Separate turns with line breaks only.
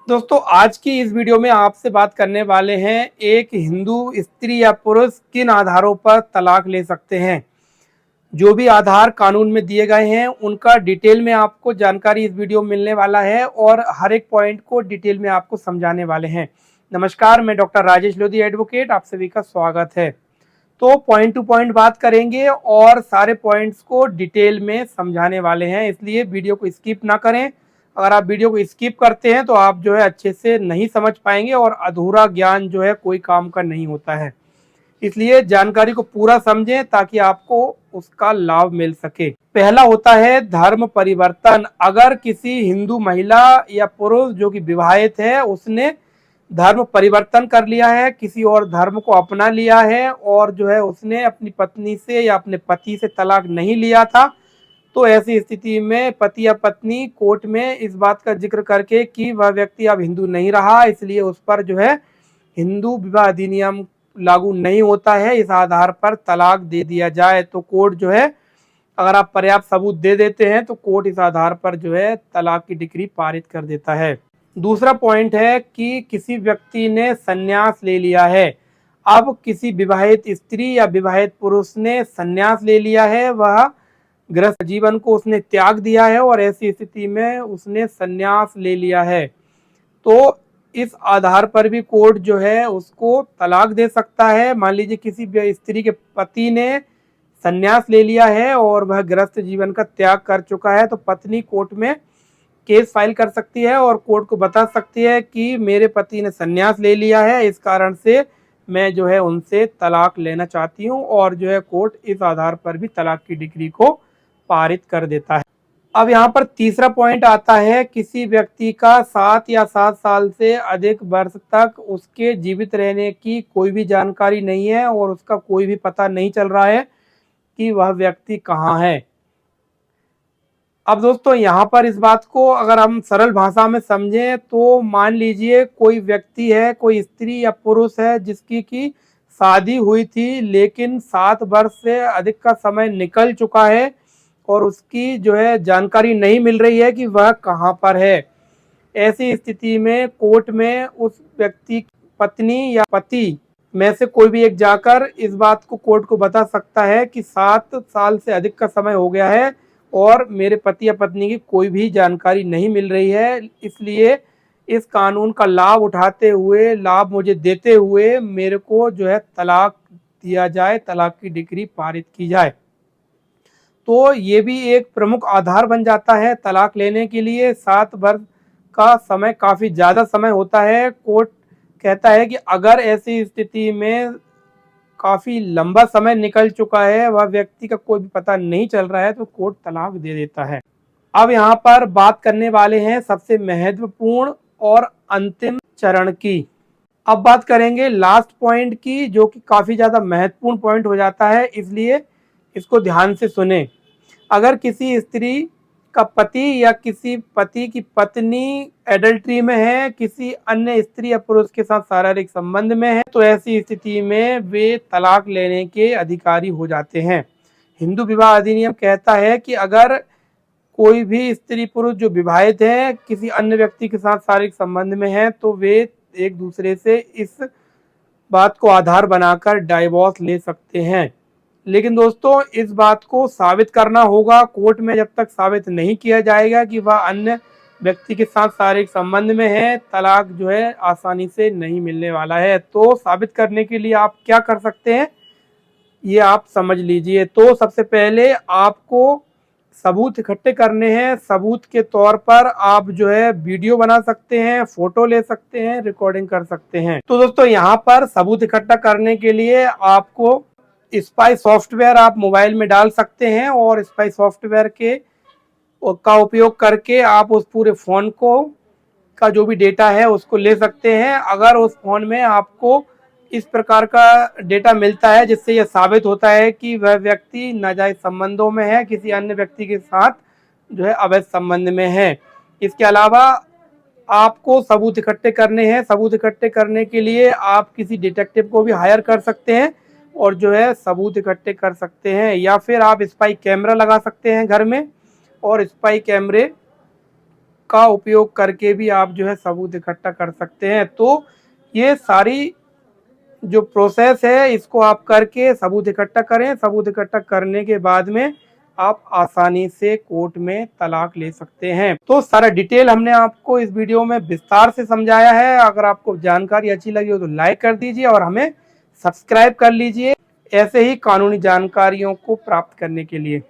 दोस्तों आज की इस वीडियो में आपसे बात करने वाले हैं एक हिंदू स्त्री या पुरुष किन आधारों पर तलाक ले सकते हैं। जो भी आधार कानून में दिए गए हैं उनका डिटेल में आपको जानकारी इस वीडियो में मिलने वाला है और हर एक पॉइंट को डिटेल में आपको समझाने वाले हैं। नमस्कार, मैं डॉक्टर राजेश लोधी एडवोकेट, आप सभी का स्वागत है। तो पॉइंट टू पॉइंट बात करेंगे और सारे पॉइंट्स को डिटेल में समझाने वाले हैं, इसलिए वीडियो को स्किप ना करें। अगर आप वीडियो को स्किप करते हैं तो आप जो है अच्छे से नहीं समझ पाएंगे और अधूरा ज्ञान जो है कोई काम का नहीं होता है। इसलिए जानकारी को पूरा समझें ताकि आपको उसका लाभ मिल सके। पहला होता है धर्म परिवर्तन। अगर किसी हिंदू महिला या पुरुष जो कि विवाहित है उसने धर्म परिवर्तन कर लिया है, किसी और धर्म को अपना लिया है और जो है उसने अपनी पत्नी से या अपने पति से तलाक नहीं लिया था, तो ऐसी स्थिति में पति या पत्नी कोर्ट में इस बात का जिक्र करके कि वह व्यक्ति अब हिंदू नहीं रहा, इसलिए उस पर जो है हिंदू विवाह अधिनियम लागू नहीं होता है, इस आधार पर तलाक दे दिया जाए तो कोर्ट जो है, अगर आप पर्याप्त सबूत दे देते हैं तो कोर्ट इस आधार पर जो है तलाक की डिक्री पारित कर देता है। दूसरा पॉइंट है कि किसी व्यक्ति ने संन्यास ले लिया है। अब किसी विवाहित स्त्री या विवाहित पुरुष ने संन्यास ले लिया है, वह गृहस्थ जीवन को उसने त्याग दिया है और ऐसी स्थिति में उसने संन्यास ले लिया है, तो इस आधार पर भी कोर्ट जो है उसको तलाक दे सकता है। मान लीजिए किसी स्त्री के पति ने संन्यास ले लिया है और वह गृहस्थ जीवन का त्याग कर चुका है, तो पत्नी कोर्ट में केस फाइल कर सकती है और कोर्ट को बता सकती है कि मेरे पति ने संन्यास ले लिया है, इस कारण से मैं जो है उनसे तलाक लेना चाहती हूँ, और जो है कोर्ट इस आधार पर भी तलाक की डिक्री को पारित कर देता है। अब यहाँ पर तीसरा पॉइंट आता है, किसी व्यक्ति का 7 या 7 साल से अधिक वर्ष तक उसके जीवित रहने की कोई भी जानकारी नहीं है और उसका कोई भी पता नहीं चल रहा है कि वह व्यक्ति कहाँ है। अब दोस्तों यहाँ पर इस बात को अगर हम सरल भाषा में समझें तो मान लीजिए कोई व्यक्ति है, कोई स्त्री या पुरुष है जिसकी की शादी हुई थी लेकिन 7 वर्ष से अधिक का समय निकल चुका है और उसकी जो है जानकारी नहीं मिल रही है कि वह कहाँ पर है। ऐसी स्थिति में कोर्ट में उस व्यक्ति की पत्नी या पति में से कोई भी एक जाकर इस बात को कोर्ट को बता सकता है कि 7 साल से अधिक का समय हो गया है और मेरे पति या पत्नी की कोई भी जानकारी नहीं मिल रही है, इसलिए इस कानून का लाभ उठाते हुए, लाभ मुझे देते हुए मेरे को जो है तलाक दिया जाए, तलाक की डिक्री पारित की जाए। तो ये भी एक प्रमुख आधार बन जाता है तलाक लेने के लिए। 7 वर्ष का समय काफ़ी ज़्यादा समय होता है। कोर्ट कहता है कि अगर ऐसी स्थिति में काफ़ी लंबा समय निकल चुका है, वह व्यक्ति का कोई भी पता नहीं चल रहा है, तो कोर्ट तलाक दे देता है। अब यहाँ पर बात करने वाले हैं सबसे महत्वपूर्ण और अंतिम चरण की। अब बात करेंगे लास्ट पॉइंट की, जो कि काफ़ी ज़्यादा महत्वपूर्ण पॉइंट हो जाता है, इसलिए इसको ध्यान से सुने। अगर किसी स्त्री का पति या किसी पति की पत्नी एडल्ट्री में है, किसी अन्य स्त्री या पुरुष के साथ शारीरिक संबंध में है, तो ऐसी स्थिति में वे तलाक लेने के अधिकारी हो जाते हैं। हिंदू विवाह अधिनियम कहता है कि अगर कोई भी स्त्री पुरुष जो विवाहित है किसी अन्य व्यक्ति के साथ शारीरिक संबंध में है, तो वे एक दूसरे से इस बात को आधार बनाकर डाइवोर्स ले सकते हैं। लेकिन दोस्तों इस बात को साबित करना होगा कोर्ट में। जब तक साबित नहीं किया जाएगा कि वह अन्य व्यक्ति के साथ शारीरिक संबंध में है, तलाक जो है आसानी से नहीं मिलने वाला है। तो साबित करने के लिए आप क्या कर सकते हैं, ये आप समझ लीजिए। तो सबसे पहले आपको सबूत इकट्ठे करने हैं। सबूत के तौर पर आप जो है वीडियो बना सकते हैं, फोटो ले सकते हैं, रिकॉर्डिंग कर सकते हैं। तो दोस्तों यहाँ पर सबूत इकट्ठा करने के लिए आपको स्पाई सॉफ्टवेयर आप मोबाइल में डाल सकते हैं और स्पाई सॉफ्टवेयर का उपयोग करके आप उस पूरे फ़ोन को का जो भी डेटा है उसको ले सकते हैं। अगर उस फ़ोन में आपको इस प्रकार का डेटा मिलता है जिससे यह साबित होता है कि वह व्यक्ति नाजायज संबंधों में है, किसी अन्य व्यक्ति के साथ जो है अवैध संबंध में है। इसके अलावा आपको सबूत इकट्ठे करने हैं। सबूत इकट्ठे करने के लिए आप किसी डिटेक्टिव को भी हायर कर सकते हैं और जो है सबूत इकट्ठे कर सकते हैं, या फिर आप स्पाई कैमरा लगा सकते हैं घर में और स्पाई कैमरे का उपयोग करके भी आप जो है सबूत इकट्ठा कर सकते हैं। तो ये सारी जो प्रोसेस है इसको आप करके सबूत इकट्ठा करें। सबूत इकट्ठा करने के बाद में आप आसानी से कोर्ट में तलाक ले सकते हैं। तो सारा डिटेल हमने आपको इस वीडियो में विस्तार से समझाया है। अगर आपको जानकारी अच्छी लगी हो तो लाइक कर दीजिए और हमें सब्सक्राइब कर लीजिए ऐसे ही कानूनी जानकारियों को प्राप्त करने के लिए।